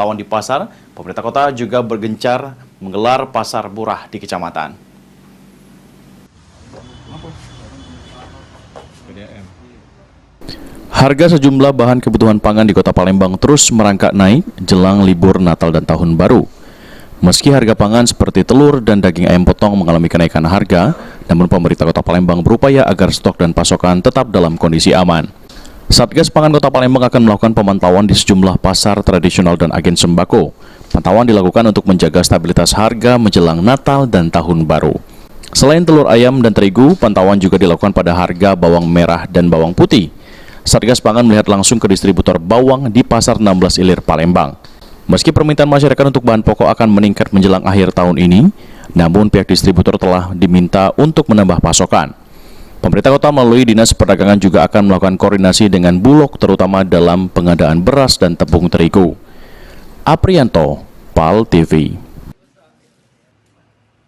pantauan di pasar, pemerintah kota juga bergencar menggelar pasar murah di kecamatan. Harga sejumlah bahan kebutuhan pangan di Kota Palembang terus merangkak naik jelang libur Natal dan Tahun Baru. Meski harga pangan seperti telur dan daging ayam potong mengalami kenaikan harga, namun pemerintah Kota Palembang berupaya agar stok dan pasokan tetap dalam kondisi aman. Satgas Pangan Kota Palembang akan melakukan pemantauan di sejumlah pasar tradisional dan agen sembako. Pantauan dilakukan untuk menjaga stabilitas harga menjelang Natal dan Tahun Baru. Selain telur ayam dan terigu, pantauan juga dilakukan pada harga bawang merah dan bawang putih. Satgas Pangan melihat langsung ke distributor bawang di Pasar 16 Ilir Palembang. Meski permintaan masyarakat untuk bahan pokok akan meningkat menjelang akhir tahun ini, namun pihak distributor telah diminta untuk menambah pasokan. Pemerintah kota melalui Dinas Perdagangan juga akan melakukan koordinasi dengan Bulog terutama dalam pengadaan beras dan tepung terigu. Aprianto, PAL TV.